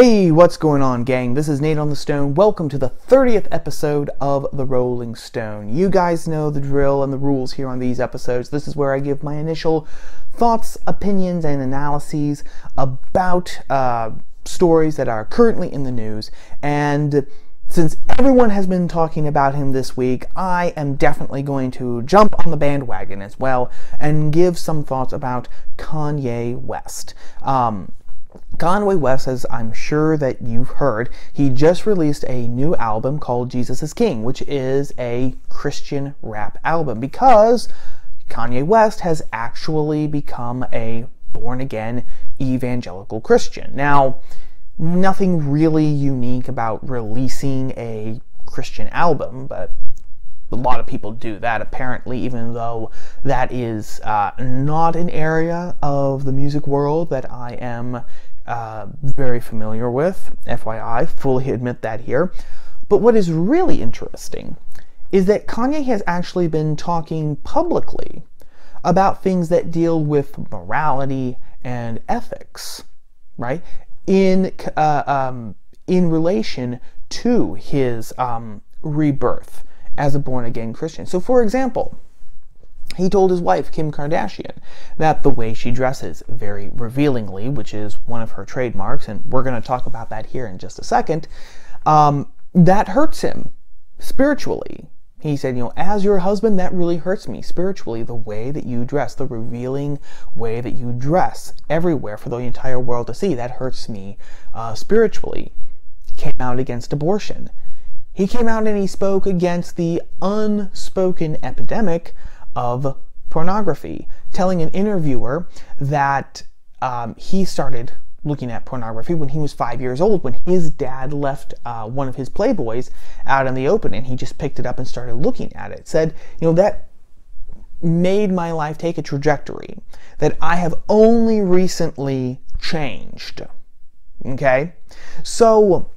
Hey, what's going on, gang? This is Nate on the Stone. Welcome to the 30th episode of The Rolling Stone. You guys know the drill and the rules here on these episodes. This is where I give my initial thoughts, opinions, and analyses about stories that are currently in the news. And since everyone has been talking about him this week, I am definitely going to jump on the bandwagon as well and give some thoughts about Kanye West. Kanye West, as I'm sure that you've heard, he just released a new album called Jesus is King, which is a Christian rap album, because Kanye West has actually become a born-again evangelical Christian. Now, nothing really unique about releasing a Christian album, but a lot of people do that, apparently, even though that is not an area of the music world that I am very familiar with. FYI, fully admit that here. But what is really interesting is that Kanye has actually been talking publicly about things that deal with morality and ethics, right? In relation to his rebirth as a born-again Christian. So, for example, he told his wife, Kim Kardashian, that the way she dresses very revealingly, which is one of her trademarks, and we're going to talk about that here in just a second, that hurts him spiritually. He said, as your husband, that really hurts me spiritually, the way that you dress, the revealing way that you dress everywhere for the entire world to see, that hurts me spiritually. He came out against abortion. He came out and he spoke against the unspoken epidemic of pornography, telling an interviewer that he started looking at pornography when he was 5 years old, when his dad left one of his Playboys out in the open, and he just picked it up and started looking at it. Said, that made my life take a trajectory that I have only recently changed. Okay? So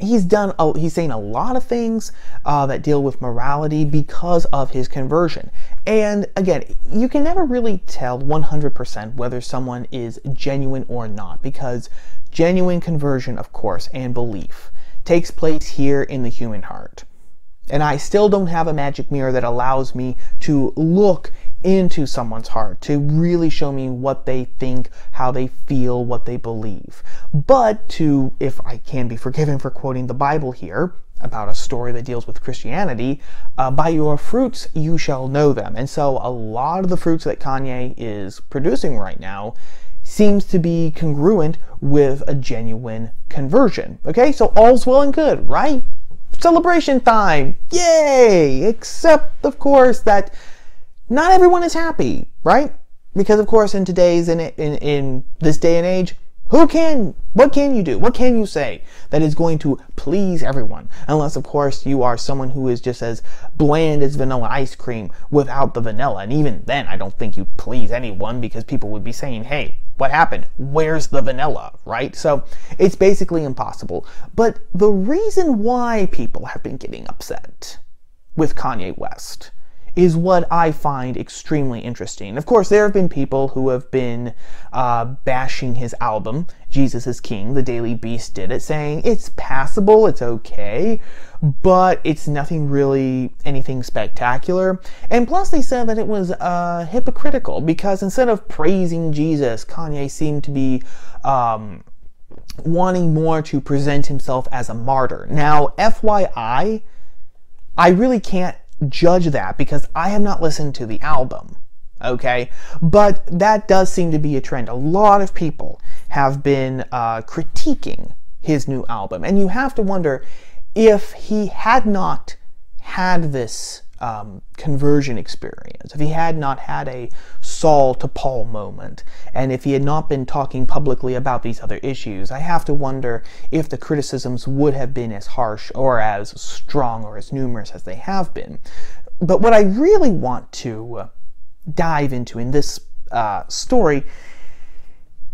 he's saying a lot of things that deal with morality because of his conversion. And again, you can never really tell 100% whether someone is genuine or not, because genuine conversion, of course, and belief takes place here in the human heart. And I still don't have a magic mirror that allows me to look into someone's heart, to really show me what they think, how they feel, what they believe. But if I can be forgiven for quoting the Bible here, about a story that deals with Christianity, by your fruits you shall know them. And so a lot of the fruits that Kanye is producing right now seems to be congruent with a genuine conversion. Okay, so all's well and good, right? Celebration time! Yay! Except, of course, that not everyone is happy, right? Because, of course, in today's, in this day and age, what can you do? What can you say that is going to please everyone? Unless, of course, you are someone who is just as bland as vanilla ice cream without the vanilla. And even then, I don't think you please anyone, because people would be saying, hey, what happened? Where's the vanilla, right? So it's basically impossible. But the reason why people have been getting upset with Kanye West is what I find extremely interesting. Of course, there have been people who have been bashing his album, Jesus is King. The Daily Beast did it, saying it's passable, it's okay, but it's nothing really, anything spectacular. And plus they said that it was hypocritical, because instead of praising Jesus, Kanye seemed to be wanting more to present himself as a martyr. Now, FYI, I really can't judge that because I have not listened to the album, okay? But that does seem to be a trend. A lot of people have been critiquing his new album, and you have to wonder if he had not had this conversion experience, if he had not had a Saul to Paul moment, and if he had not been talking publicly about these other issues, I have to wonder if the criticisms would have been as harsh or as strong or as numerous as they have been. But what I really want to dive into in this story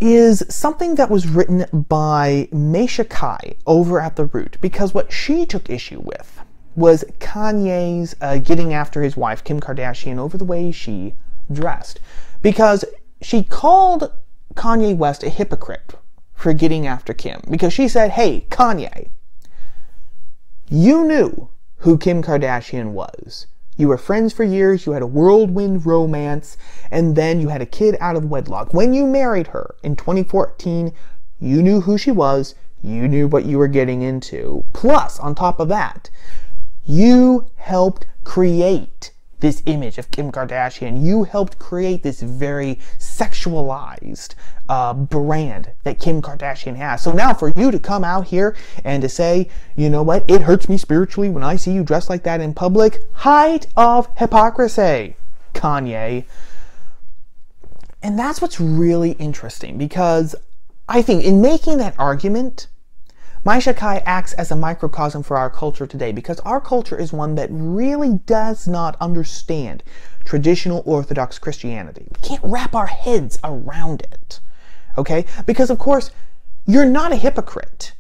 is something that was written by Maisha Kai over at The Root, because what she took issue with was Kanye's getting after his wife, Kim Kardashian, over the way she dressed. Because she called Kanye West a hypocrite for getting after Kim, because she said, hey, Kanye, you knew who Kim Kardashian was. You were friends for years, you had a whirlwind romance, and then you had a kid out of wedlock. When you married her in 2014, you knew who she was, you knew what you were getting into. Plus, on top of that, you helped create this image of Kim Kardashian. You helped create this very sexualized brand that Kim Kardashian has. So now for you to come out here and to say, you know what, it hurts me spiritually when I see you dressed like that in public, height of hypocrisy, Kanye. And that's what's really interesting, because I think in making that argument, Maisha Kai acts as a microcosm for our culture today, because our culture is one that really does not understand traditional Orthodox Christianity. We can't wrap our heads around it, okay? Because, of course, you're not a hypocrite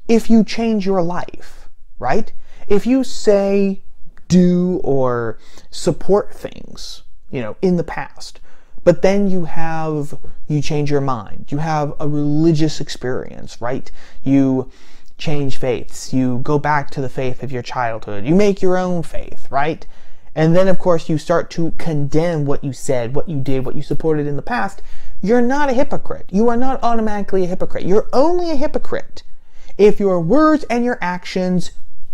if you change your life, right? If you say, do, or support things, you know, in the past, but then you change your mind. You have a religious experience, right? You change faiths. You go back to the faith of your childhood. You make your own faith, right? And then, of course, you start to condemn what you said, what you did, what you supported in the past. You're not a hypocrite. You are not automatically a hypocrite. You're only a hypocrite if your words and your actions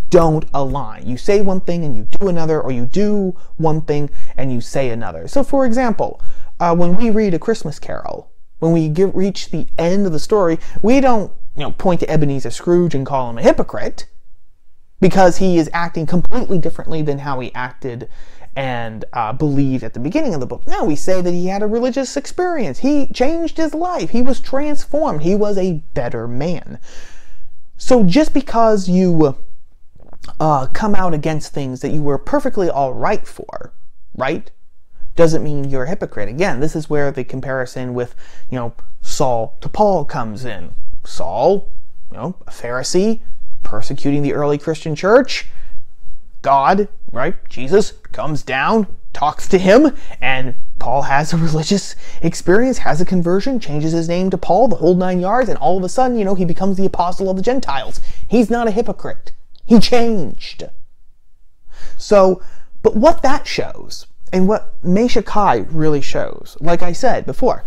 don't align. You say one thing and you do another, or you do one thing and you say another. So, for example, when we read A Christmas Carol, when we reach the end of the story, we don't, point to Ebenezer Scrooge and call him a hypocrite because he is acting completely differently than how he acted and believed at the beginning of the book. No, we say that he had a religious experience. He changed his life. He was transformed. He was a better man. So just because you come out against things that you were perfectly all right for, right, doesn't mean you're a hypocrite. Again, this is where the comparison with, Saul to Paul comes in. Saul, a Pharisee, persecuting the early Christian church. God, right, Jesus, comes down, talks to him, and Paul has a religious experience, has a conversion, changes his name to Paul, the whole 9 yards, and all of a sudden, he becomes the apostle of the Gentiles. He's not a hypocrite. He changed. So, but what that shows, and what Maisha Kai really shows, like I said before,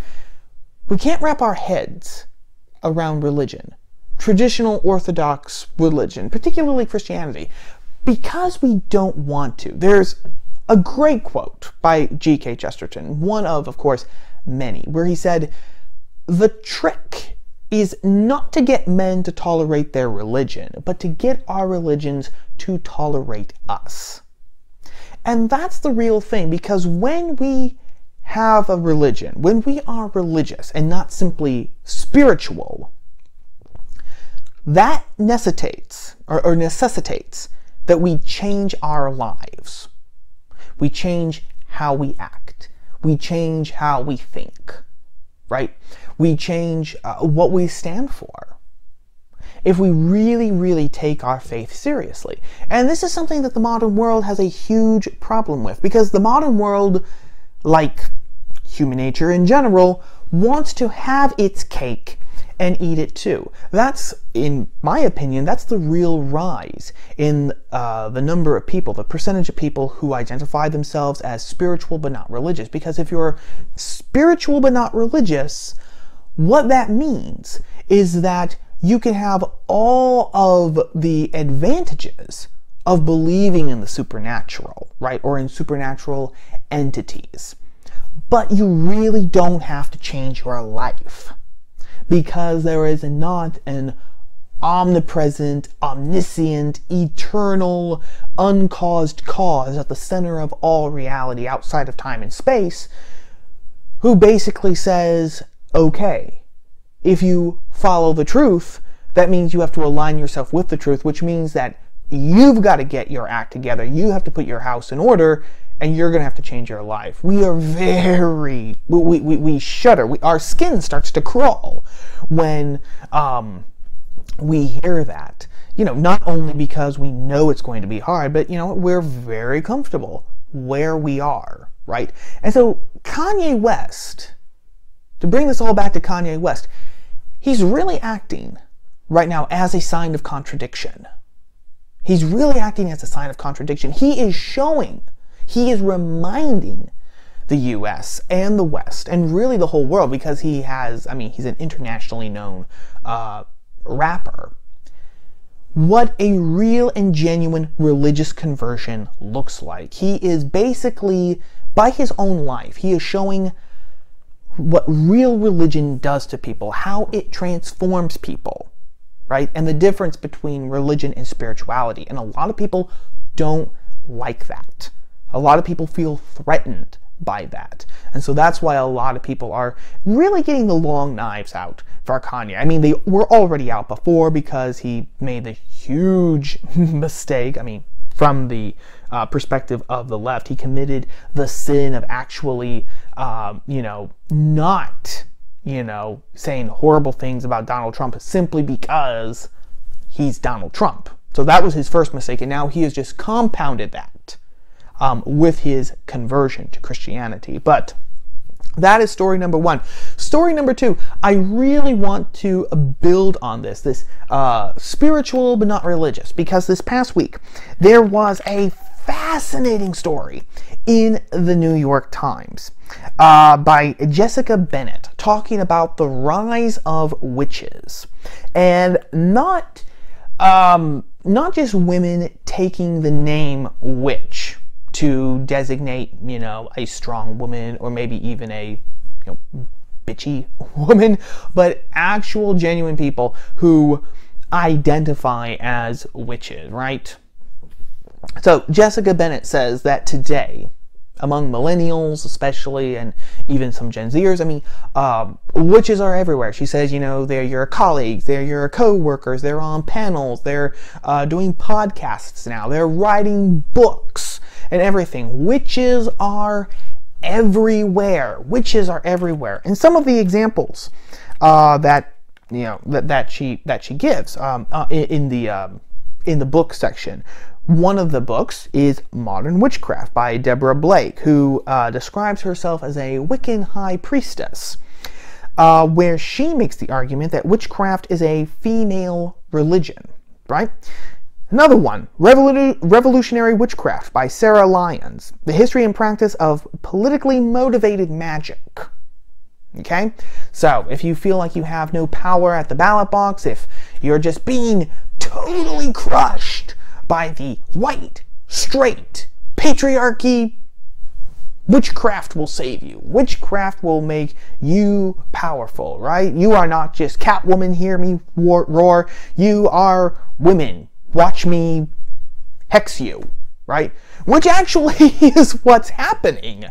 we can't wrap our heads around religion, traditional Orthodox religion, particularly Christianity, because we don't want to. There's a great quote by G.K. Chesterton, one of course, many, where he said, "The trick is not to get men to tolerate their religion, but to get our religions to tolerate us." And that's the real thing, because when we have a religion, when we are religious and not simply spiritual, that necessitates that we change our lives. We change how we act. We change how we think, right? We change what we stand for, if we really, really take our faith seriously. And this is something that the modern world has a huge problem with, because the modern world, like human nature in general, wants to have its cake and eat it too. That's, in my opinion, that's the real rise in the number of people, the percentage of people who identify themselves as spiritual but not religious. Because if you're spiritual but not religious, what that means is that you can have all of the advantages of believing in the supernatural, right? Or in supernatural entities. But you really don't have to change your life, because there is not an omnipresent, omniscient, eternal, uncaused cause at the center of all reality outside of time and space, who basically says, okay, if you follow the truth, that means you have to align yourself with the truth, which means that you've got to get your act together. You have to put your house in order, and you're going to have to change your life. We are we shudder. Our skin starts to crawl when we hear that. Not only because we know it's going to be hard, but, we're very comfortable where we are, right? And so Kanye West, to bring this all back to Kanye West, he's really acting right now as a sign of contradiction. He's really acting as a sign of contradiction. He is reminding the US and the West, and really the whole world, because he's an internationally known rapper, what a real and genuine religious conversion looks like. He is basically, by his own life, he is showing what real religion does to people, how it transforms people, right? And the difference between religion and spirituality. And a lot of people don't like that. A lot of people feel threatened by that. And so that's why a lot of people are really getting the long knives out for Kanye. I mean, they were already out before because he made the huge mistake. I mean, from the perspective of the left, he committed the sin of actually, not, saying horrible things about Donald Trump simply because he's Donald Trump. So that was his first mistake, and now he has just compounded that with his conversion to Christianity. But that is story number one. Story number two, I really want to build on this spiritual but not religious, because this past week there was a fascinating story in the New York Times by Jessica Bennett talking about the rise of witches, and not just women taking the name witch to designate, a strong woman, or maybe even a, bitchy woman, but actual genuine people who identify as witches, right? So Jessica Bennett says that today, among millennials especially, and even some Gen Zers, witches are everywhere. She says, they're your colleagues, they're your co-workers, they're on panels, they're doing podcasts now, they're writing books and everything. Witches are everywhere. Witches are everywhere. And some of the examples that she gives in the book section. One of the books is Modern Witchcraft by Deborah Blake, who describes herself as a Wiccan high priestess, where she makes the argument that witchcraft is a female religion, right? Another one, Revolutionary Witchcraft by Sarah Lyons, the history and practice of politically motivated magic. Okay? So, if you feel like you have no power at the ballot box, if you're just being totally crushed by the white, straight, patriarchy, witchcraft will save you. Witchcraft will make you powerful, right? You are not just Catwoman, hear me roar. You are women. Watch me hex you, right? Which actually is what's happening.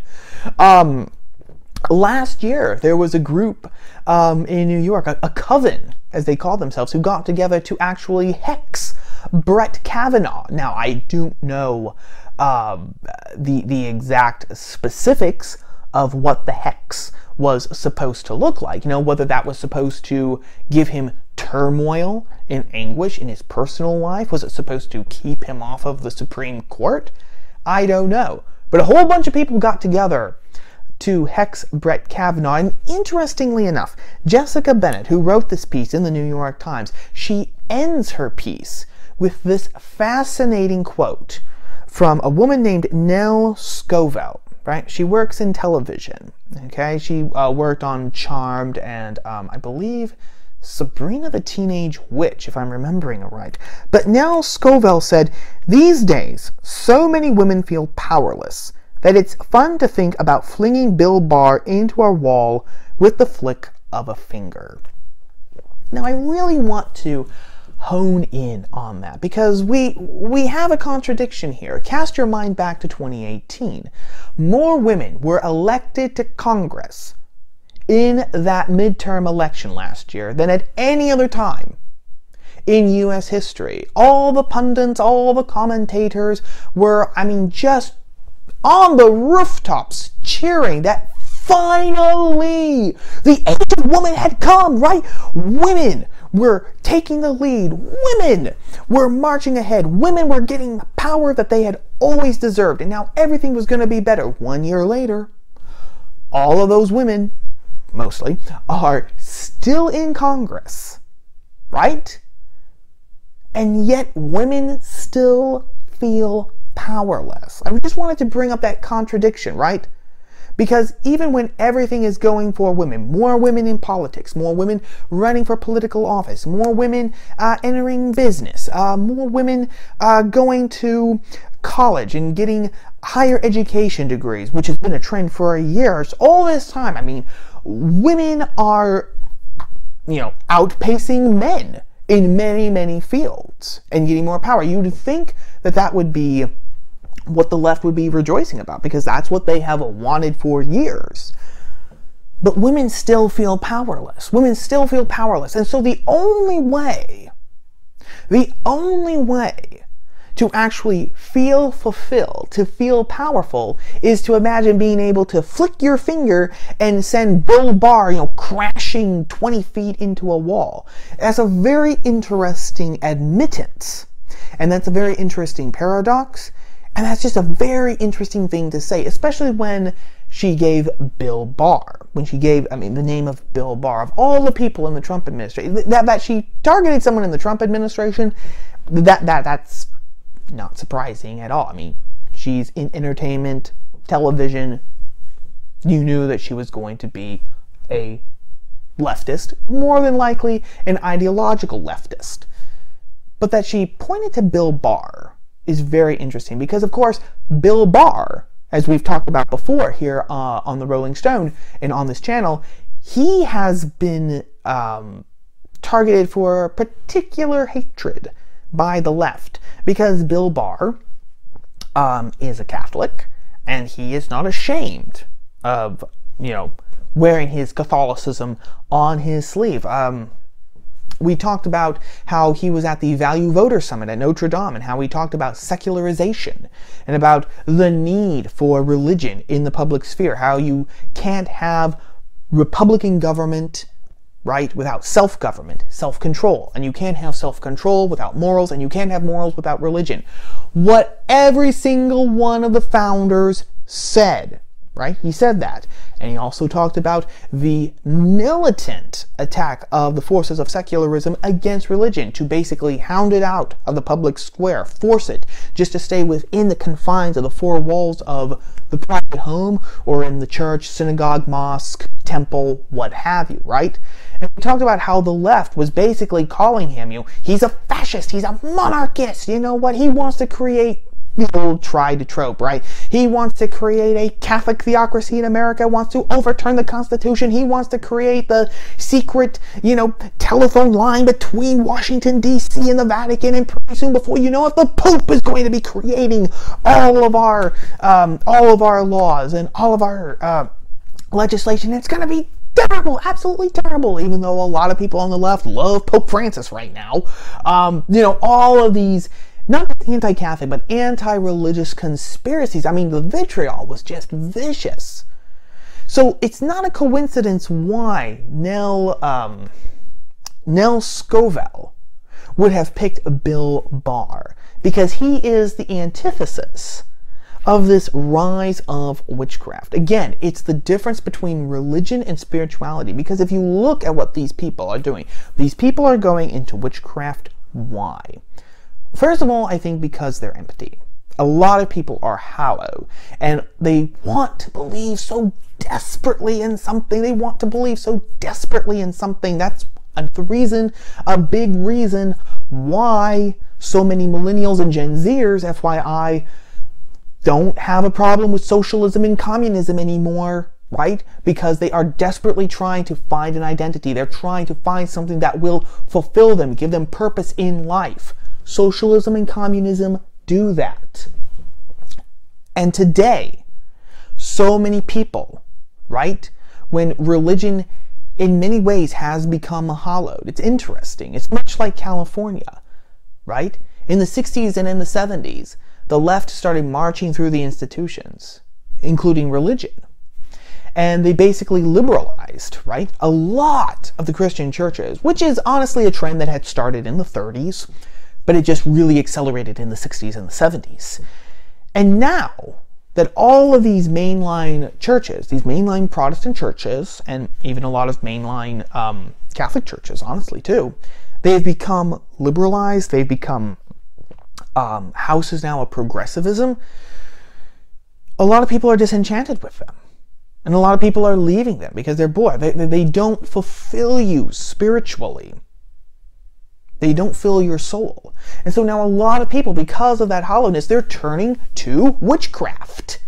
Last year, there was a group in New York, a coven, as they call themselves, who got together to actually hex Brett Kavanaugh. Now, I don't know the exact specifics of what the hex was supposed to look like. Whether that was supposed to give him turmoil and anguish in his personal life. Was it supposed to keep him off of the Supreme Court? I don't know. But a whole bunch of people got together to hex Brett Kavanaugh. And interestingly enough, Jessica Bennett, who wrote this piece in the New York Times, she ends her piece with this fascinating quote from a woman named Nell Scovell, right? She works in television, okay? She worked on Charmed and I believe Sabrina the Teenage Witch, if I'm remembering it right. But Nell Scovell said, "These days, so many women feel powerless that it's fun to think about flinging Bill Barr into our wall with the flick of a finger." Now, I really want to hone in on that, because we have a contradiction here. Cast your mind back to 2018. More women were elected to Congress in that midterm election last year than at any other time in U.S. history. All the pundits, all the commentators were, just on the rooftops cheering that finally the age of woman had come, right? Women were taking the lead. Women were marching ahead. Women were getting the power that they had always deserved. And now everything was going to be better. 1 year later, all of those women mostly, are still in Congress, right? And yet women still feel powerless. I just wanted to bring up that contradiction, right? Because even when everything is going for women, more women in politics, more women running for political office, more women entering business, more women going to college and getting higher education degrees, which has been a trend for years, all this time, I mean, women are, outpacing men in many, many fields and getting more power. You'd think that that would be what the left would be rejoicing about, because that's what they have wanted for years. But women still feel powerless. Women still feel powerless. And so the only way to actually feel fulfilled, to feel powerful, is to imagine being able to flick your finger and send Bill Barr, crashing 20 feet into a wall. That's a very interesting admittance. And that's a very interesting paradox. And that's just a very interesting thing to say, especially when she gave Bill Barr, the name of Bill Barr, of all the people in the Trump administration, that she targeted someone in the Trump administration, that's not surprising at all. I mean, she's in entertainment, television. You knew that she was going to be a leftist, more than likely an ideological leftist. But that she pointed to Bill Barr is very interesting, because of course Bill Barr, as we've talked about before here on the Rolling Stone and on this channel, he has been targeted for particular hatred by the left, because Bill Barr is a Catholic, and he is not ashamed of wearing his Catholicism on his sleeve. We talked about how he was at the Value Voter Summit at Notre Dame, and how he talked about secularization and about the need for religion in the public sphere, how you can't have Republican government, right, without self-government, self-control, and you can't have self-control without morals, and you can't have morals without religion. What every single one of the founders said, right? He said that. And he also talked about the militant attack of the forces of secularism against religion, to basically hound it out of the public square, force it just to stay within the confines of the four walls of the private home, or in the church, synagogue, mosque, temple, what have you, right? And we talked about how the left was basically calling him, he's a fascist, he's a monarchist, you know what, he wants to create the old tried trope, right? He wants to create a Catholic theocracy in America, wants to overturn the Constitution. He wants to create the secret, telephone line between Washington, D.C. and the Vatican, and pretty soon, before you know it, the Pope is going to be creating all of our laws and all of our legislation. It's going to be terrible, absolutely terrible, even though a lot of people on the left love Pope Francis right now. All of these, not just anti-Catholic, but anti-religious conspiracies. I mean, the vitriol was just vicious. So it's not a coincidence why Nell Scovell would have picked Bill Barr, because he is the antithesis of this rise of witchcraft. Again, it's the difference between religion and spirituality, because if you look at what these people are doing, these people are going into witchcraft. Why? First of all, I think because they're empty. A lot of people are hollow, and they want to believe so desperately in something. They want to believe so desperately in something. That's a big reason why so many millennials and Gen Zers, FYI, don't have a problem with socialism and communism anymore, right? Because they are desperately trying to find an identity. They're trying to find something that will fulfill them, give them purpose in life. Socialism and communism do that. And today, so many people, right, when religion in many ways has become hollowed. It's interesting. It's much like California, right? In the 60s and in the 70s, the left started marching through the institutions, including religion. And they basically liberalized, right, a lot of the Christian churches, which is honestly a trend that had started in the 30s. But it just really accelerated in the 60s and the 70s. And now, that all of these mainline churches, these mainline Protestant churches, and even a lot of mainline Catholic churches, honestly, too, they've become liberalized. They've become houses now of progressivism. A lot of people are disenchanted with them. And a lot of people are leaving them because they're bored. They don't fulfill you spiritually. They don't fill your soul. And so now a lot of people, because of that hollowness, they're turning to witchcraft.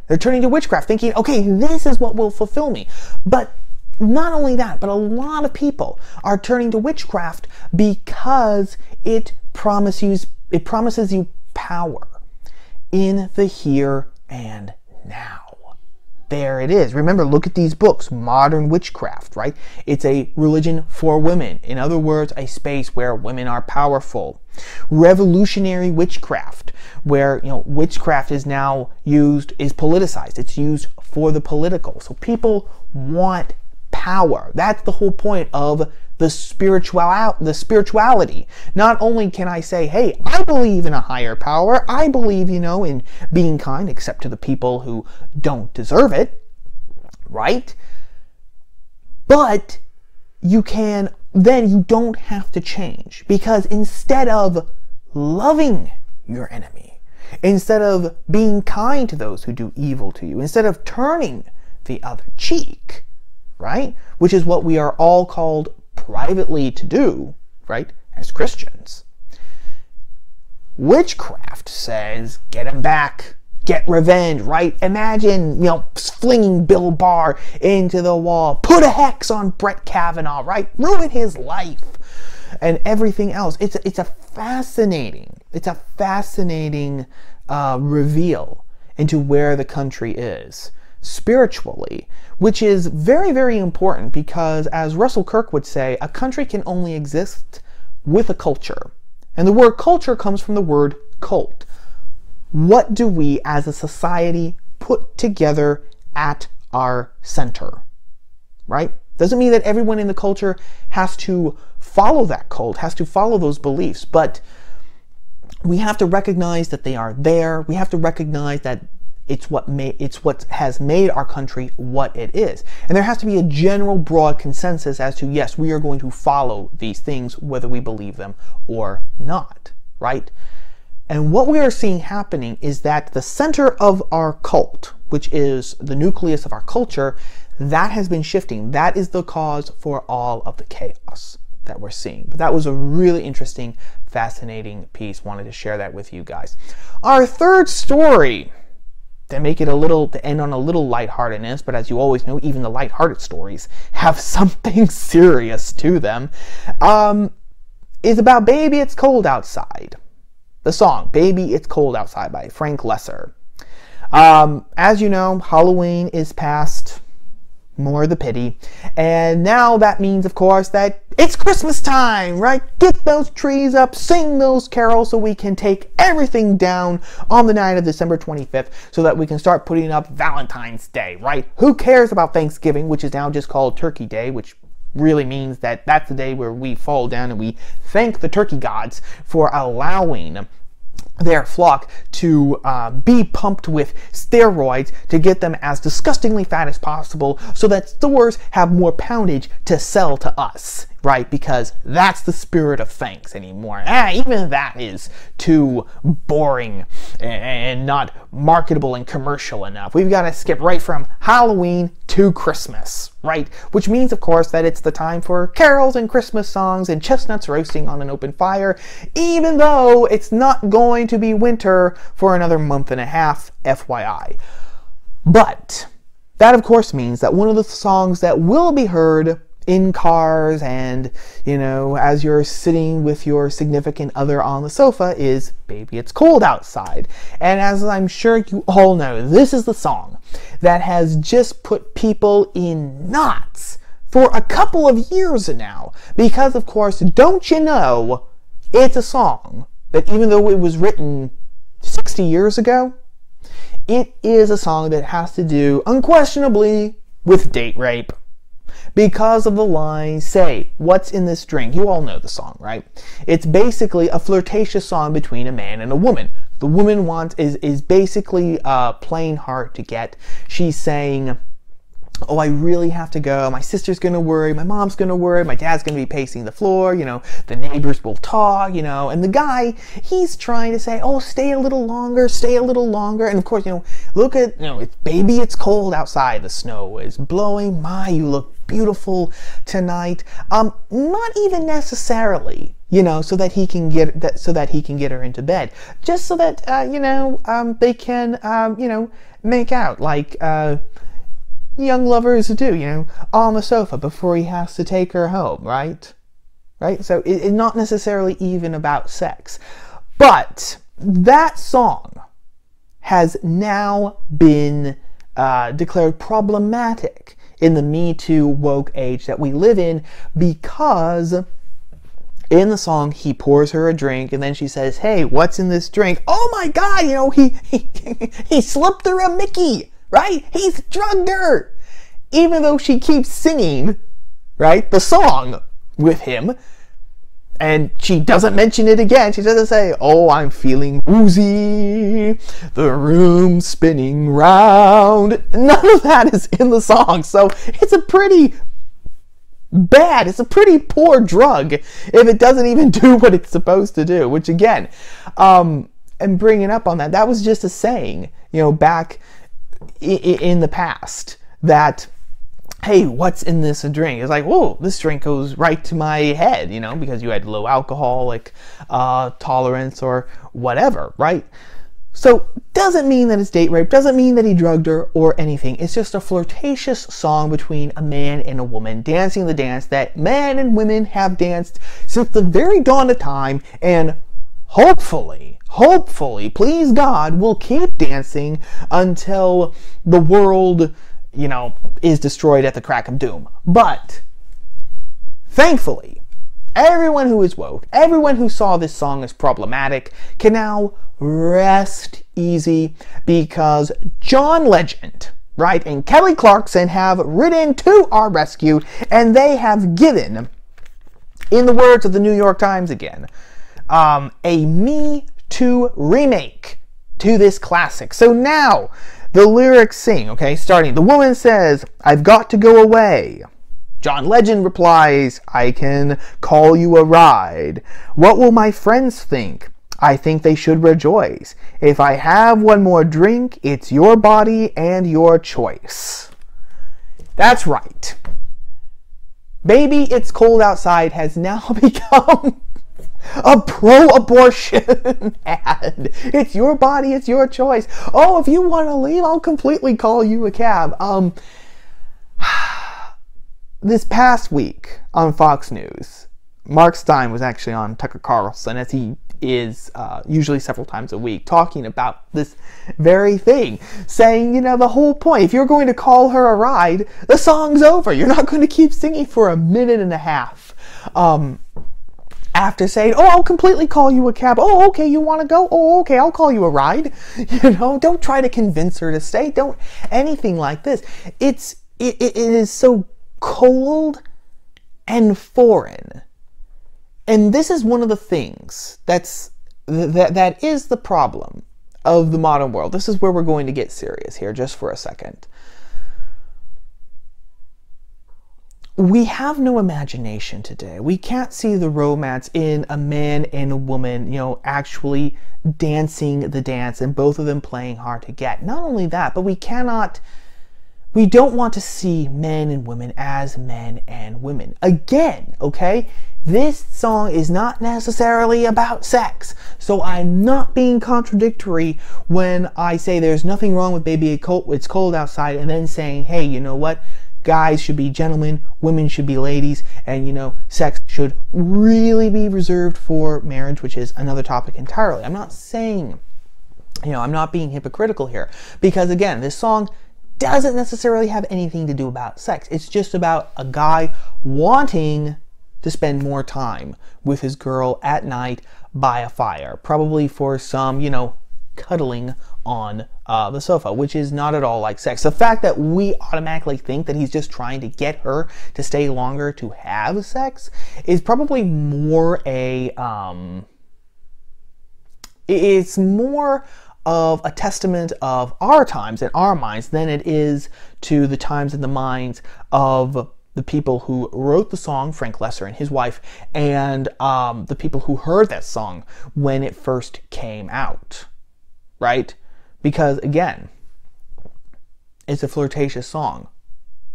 They're turning to witchcraft thinking, okay, this is what will fulfill me. But not only that, but a lot of people are turning to witchcraft because it promises you power in the here and now. There it is. Remember, look at these books. Modern witchcraft, right? It's a religion for women. In other words, a space where women are powerful. Revolutionary witchcraft, where, witchcraft is now is politicized. It's used for the political. So people want power. That's the whole point of the spirituality. Not only can I say, hey, I believe in a higher power, I believe, in being kind, except to the people who don't deserve it, right? But you don't have to change, because instead of loving your enemy, instead of being kind to those who do evil to you, instead of turning the other cheek, right? Which is what we are all called privately to do, right, as Christians. Witchcraft says, get him back, get revenge, right? Imagine, flinging Bill Barr into the wall, put a hex on Brett Kavanaugh, right? Ruin his life and everything else. It's a fascinating reveal into where the country is spiritually, which is very, very important, because as Russell Kirk would say, a country can only exist with a culture. And the word culture comes from the word cult. What do we as a society put together at our center, right? Doesn't mean that everyone in the culture has to follow that cult, has to follow those beliefs, but we have to recognize that they are there. We have to recognize that it's what has made our country what it is. And there has to be a general broad consensus as to, yes, we are going to follow these things whether we believe them or not, right? And what we are seeing happening is that the center of our cult, which is the nucleus of our culture, that has been shifting. That is the cause for all of the chaos that we're seeing. But that was a really interesting, fascinating piece. Wanted to share that with you guys. Our third story, to end on a little lightheartedness, but as you always know, even the lighthearted stories have something serious to them, is about Baby It's Cold Outside. The song, Baby It's Cold Outside by Frank Lesser. As you know, Halloween is past, more the pity, and now that means, of course, that it's Christmas time, right? Get those trees up, sing those carols so we can take everything down on the night of December 25th so that we can start putting up Valentine's Day, right? Who cares about Thanksgiving, which is now just called Turkey Day, which really means that that's the day where we fall down and we thank the turkey gods for allowing their flock to be pumped with steroids to get them as disgustingly fat as possible so that stores have more poundage to sell to us, right? Because that's the spirit of thanks anymore. Even that is too boring and not marketable and commercial enough. We've got to skip right from Halloween to Christmas, right? Which means, of course, that it's the time for carols and Christmas songs and chestnuts roasting on an open fire, even though it's not going to be winter for another month and a half, FYI. But that, of course, means that one of the songs that will be heard in cars and, as you're sitting with your significant other on the sofa is Baby It's Cold Outside. And as I'm sure you all know, this is the song that has just put people in knots for a couple of years now. Because, of course, don't you know, it's a song that even though it was written 60 years ago, it is a song that has to do, unquestionably, with date rape. Because of the line, say, what's in this drink? You all know the song, right? It's basically a flirtatious song between a man and a woman. The woman is basically playing hard to get. She's saying, oh, I really have to go. My sister's going to worry. My mom's going to worry. My dad's going to be pacing the floor. The neighbors will talk, And the guy, he's trying to say, oh, stay a little longer, stay a little longer. And of course, look at, baby, it's cold outside. The snow is blowing. My, you look beautiful tonight. Not even necessarily, so that he can get her into bed. Just so that, they can, make out like, young lovers do, on the sofa before he has to take her home, right? Right? So it's not necessarily even about sex. But that song has now been declared problematic in the Me Too woke age that we live in, because in the song he pours her a drink and then she says, hey, what's in this drink? Oh my God, he slipped her a Mickey. Right? He's drugged her. Even though she keeps singing, right, the song with him, and she doesn't mention it again. She doesn't say, oh, I'm feeling woozy, the room's spinning round. None of that is in the song. So it's a pretty bad, it's a pretty poor drug if it doesn't even do what it's supposed to do. Which again, and bringing up on that was just a saying, back in the past, that, hey, what's in this drink? It's like, whoa, this drink goes right to my head, because you had low alcoholic tolerance or whatever, right? So doesn't mean that it's date rape, doesn't mean that he drugged her or anything. It's just a flirtatious song between a man and a woman dancing the dance that men and women have danced since the very dawn of time, and hopefully, please God, we'll keep dancing until the world, is destroyed at the crack of doom. But thankfully, everyone who is woke, everyone who saw this song as problematic, can now rest easy, because John Legend, right, and Kelly Clarkson have ridden to our rescue, and they have given, in the words of the New York Times again, a Me Too remake to this classic. So now the lyrics sing, okay, starting, the woman says, I've got to go away. John Legend replies, I can call you a ride. What will my friends think? I think they should rejoice. If I have one more drink, it's your body and your choice. That's right. Baby, It's Cold Outside has now become a pro-abortion ad. It's your body, it's your choice. Oh, if you want to leave, I'll completely call you a cab. This past week on Fox News, Mark Stein was actually on Tucker Carlson, as he is usually several times a week, talking about this very thing, saying, the whole point, if you're going to call her a ride, the song's over. You're not going to keep singing for a minute and a half. After saying, oh, I'll completely call you a cab. Oh, okay, you want to go? Oh, okay, I'll call you a ride. Don't try to convince her to stay. Don't anything like this. It is so cold and foreign. And this is one of the things that is the problem of the modern world. This is where we're going to get serious here just for a second. We have no imagination today. We can't see the romance in a man and a woman, actually dancing the dance and both of them playing hard to get. Not only that, but we don't want to see men and women as men and women. Again, okay? This song is not necessarily about sex. So I'm not being contradictory when I say there's nothing wrong with Baby It's Cold Outside, and then saying, hey, you know what? Guys should be gentlemen, women should be ladies, and sex should really be reserved for marriage, which is another topic entirely. I'm not saying, I'm not being hypocritical here, because again, this song doesn't necessarily have anything to do about sex. It's just about a guy wanting to spend more time with his girl at night by a fire, probably for some, cuddling on the sofa, which is not at all like sex. The fact that we automatically think that he's just trying to get her to stay longer to have sex is probably more a It's more of a testament of our times and our minds than it is to the times and the minds of the people who wrote the song, Frank Lesser and his wife, and the people who heard that song when it first came out, right? Because again, it's a flirtatious song.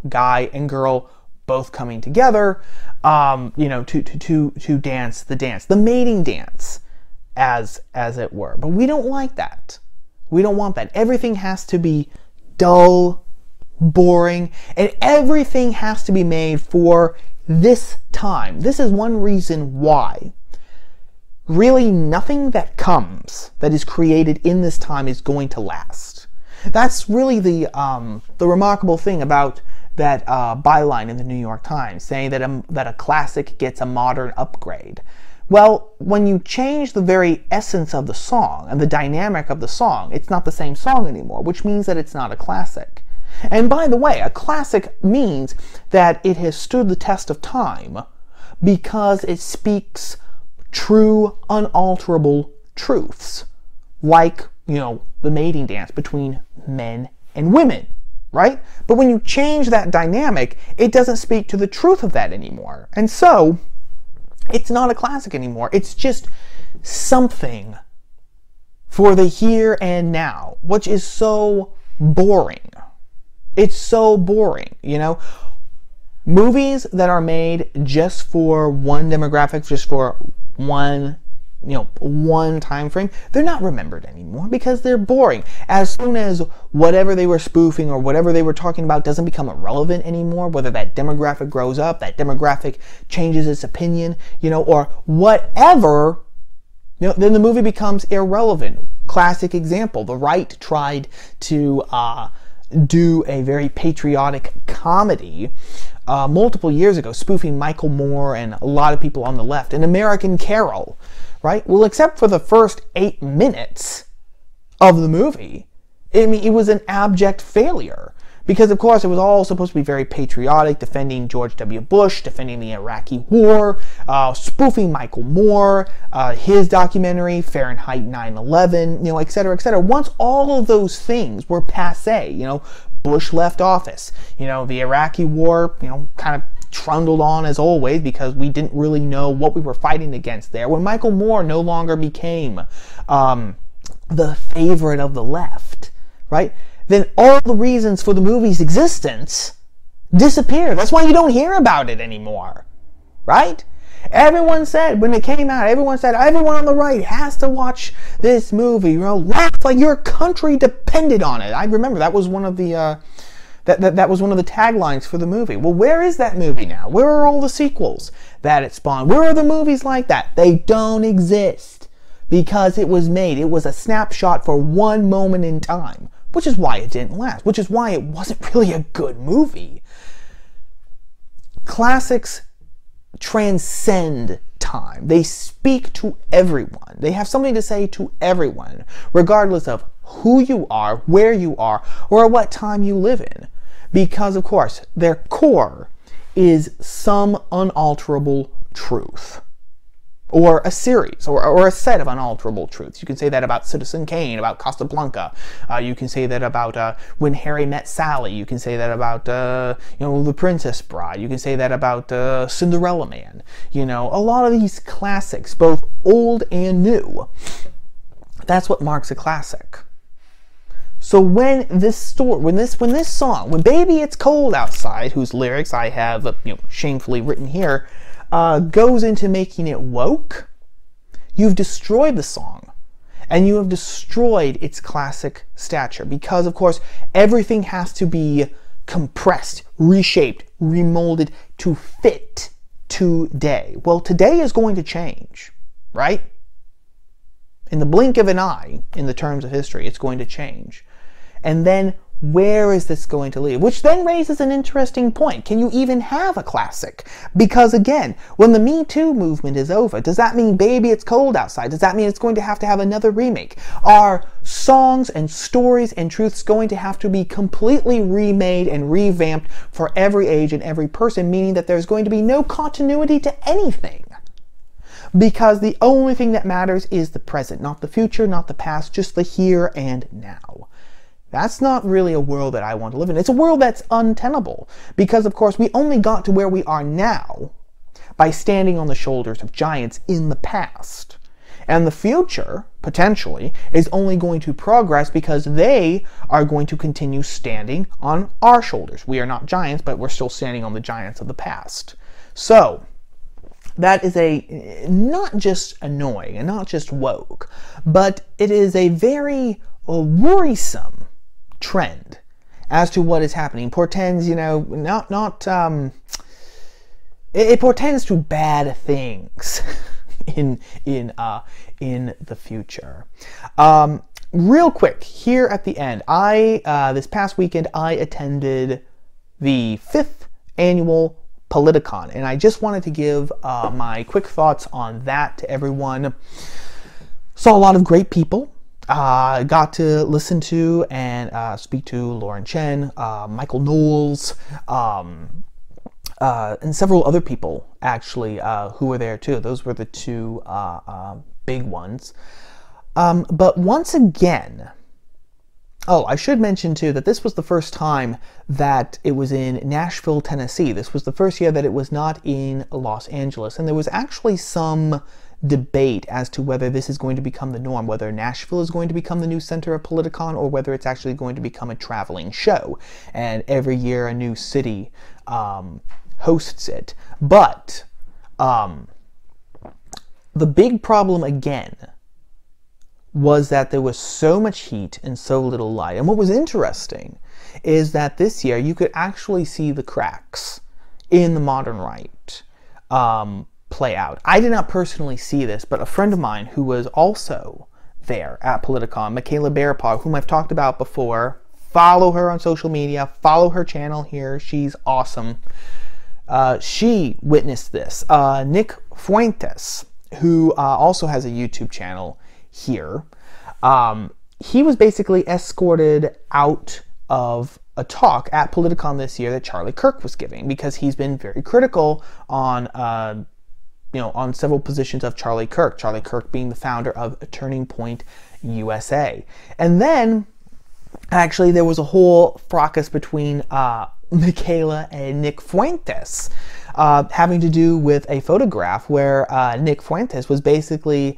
Guy and girl both coming together, to dance the dance, the mating dance, as it were. But we don't like that. We don't want that. Everything has to be dull, boring, and everything has to be made for this time. This is one reason why really nothing that comes, that is created in this time, is going to last. That's really the remarkable thing about that byline in the New York Times, saying that a classic gets a modern upgrade. Well, when you change the very essence of the song and the dynamic of the song, it's not the same song anymore, which means that it's not a classic. And by the way, a classic means that it has stood the test of time because it speaks true, unalterable truths, like, the mating dance between men and women, right? But when you change that dynamic, it doesn't speak to the truth of that anymore. And so, it's not a classic anymore. It's just something for the here and now, which is so boring. It's so boring, Movies that are made just for one demographic, just for one time frame, they're not remembered anymore because they're boring. As soon as whatever they were spoofing or whatever they were talking about doesn't become irrelevant anymore, whether that demographic grows up, that demographic changes its opinion, or whatever, then the movie becomes irrelevant. Classic example, the right tried to do a very patriotic comedy multiple years ago, spoofing Michael Moore and a lot of people on the left, An American Carol, right? Well, except for the first 8 minutes of the movie, it was an abject failure. Because, of course, it was all supposed to be very patriotic, defending George W. Bush, defending the Iraqi War, spoofing Michael Moore, his documentary, Fahrenheit 9/11, et cetera, et cetera. Once all of those things were passé, Bush left office, the Iraqi War, kind of trundled on as always because we didn't really know what we were fighting against there. When Michael Moore no longer became the favorite of the left, right? Then all the reasons for the movie's existence disappear. That's why you don't hear about it anymore, right? Everyone said, when it came out, everyone on the right has to watch this movie, laugh like your country depended on it. I remember that was one of the, that was one of the taglines for the movie. Well, where is that movie now? Where are all the sequels that it spawned? Where are the movies like that? They don't exist because it was made. It was a snapshot for one moment in time. Which is why it didn't last. Which is why it wasn't really a good movie. Classics transcend time. They speak to everyone. They have something to say to everyone, regardless of who you are, where you are, or what time you live in. Because, of course, their core is some unalterable truth. Or a series, or a set of unalterable truths. You can say that about Citizen Kane, about Casablanca. You can say that about When Harry Met Sally. You can say that about, The Princess Bride. You can say that about Cinderella Man. A lot of these classics, both old and new. That's what marks a classic. So when this song, when Baby It's Cold Outside, whose lyrics I have, shamefully written here, goes into making it woke, you've destroyed the song. And you have destroyed its classic stature. Because, of course, everything has to be compressed, reshaped, remolded to fit today. Well, today is going to change, right? In the blink of an eye, in the terms of history, it's going to change. And then, where is this going to lead? Which then raises an interesting point. Can you even have a classic? Because again, when the Me Too movement is over, does that mean Baby It's Cold Outside? Does that mean it's going to have another remake? Are songs and stories and truths going to have to be completely remade and revamped for every age and every person, meaning that there's going to be no continuity to anything? because the only thing that matters is the present, not the future, not the past, just the here and now. That's not really a world that I want to live in. It's a world that's untenable because, of course, we only got to where we are now by standing on the shoulders of giants in the past. And the future, potentially, is only going to progress because they are going to continue standing on our shoulders. We are not giants, but we're still standing on the giants of the past. So, that is not just annoying and not just woke, but it is a very worrisome trend as to what is happening. Portends, it portends to bad things in the future. Real quick, here at the end, this past weekend I attended the 5th annual Politicon, and I just wanted to give my quick thoughts on that to everyone. Saw a lot of great people. Got to listen to and speak to Lauren Chen, Michael Knowles, and several other people, actually, who were there too. Those were the two big ones. But once again, I should mention too that this was the first time that it was in Nashville, Tennessee. This was the first year that it was not in Los Angeles. And there was actually some debate as to whether this is going to become the norm, whether Nashville is going to become the new center of Politicon or whether it's actually going to become a traveling show. And every year a new city hosts it. But the big problem again was that there was so much heat and so little light. And what was interesting is that this year you could actually see the cracks in the modern right play out. I did not personally see this, but a friend of mine who was also there at Politicon, Michaela Bearpaw, whom I've talked about before, follow her on social media, follow her channel here, she's awesome. She witnessed this. Nick Fuentes, who also has a YouTube channel here, he was basically escorted out of a talk at Politicon this year that Charlie Kirk was giving because he's been very critical on on several positions of Charlie Kirk being the founder of Turning Point USA. And then, actually, there was a whole fracas between Michaela and Nick Fuentes, having to do with a photograph where Nick Fuentes was basically,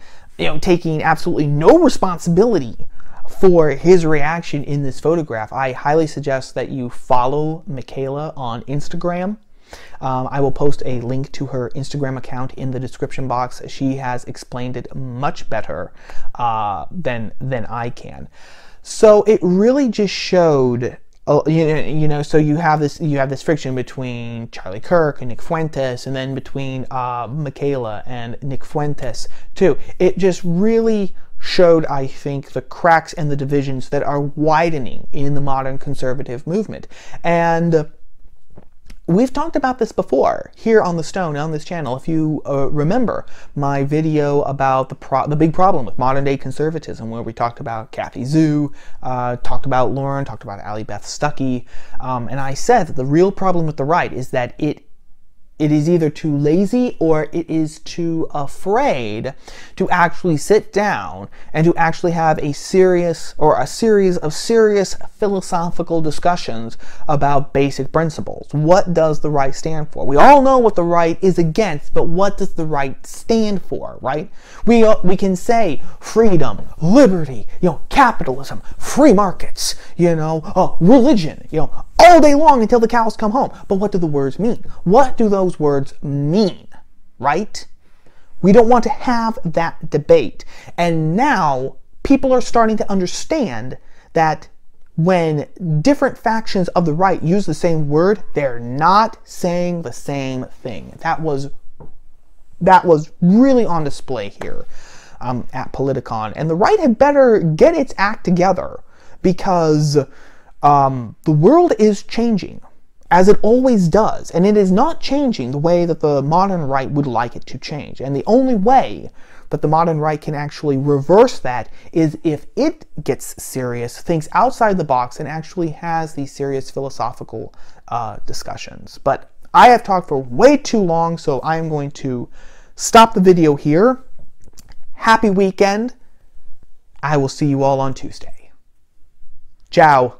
taking absolutely no responsibility for his reaction in this photograph. I highly suggest that you follow Michaela on Instagram. I will post a link to her Instagram account in the description box. She has explained it much better than I can. So it really just showed, so you have this friction between Charlie Kirk and Nick Fuentes, and then between Michaela and Nick Fuentes too. It just really showed, I think, the cracks and the divisions that are widening in the modern conservative movement. And we've talked about this before here on The Stone, on this channel. If you remember my video about the big problem with modern day conservatism, where we talked about Kathy Zhu, talked about Lauren, talked about Allie Beth Stuckey, and I said that the real problem with the right is that it is either too lazy or it is too afraid to actually sit down and to actually have a series of serious philosophical discussions about basic principles. What does the right stand for? We all know what the right is against, but what does the right stand for, right? We can say freedom, liberty, capitalism, free markets, religion, all day long until the cows come home. But what do the words mean? What do those words mean, right? We don't want to have that debate. And now people are starting to understand that when different factions of the right use the same word, they're not saying the same thing. That was really on display here at Politicon. And the right had better get its act together, because the world is changing, as it always does, and it is not changing the way that the modern right would like it to change. And the only way that the modern right can actually reverse that is if it gets serious, thinks outside the box, and actually has these serious philosophical discussions. But I have talked for way too long, so I am going to stop the video here. Happy weekend. I will see you all on Tuesday. Ciao.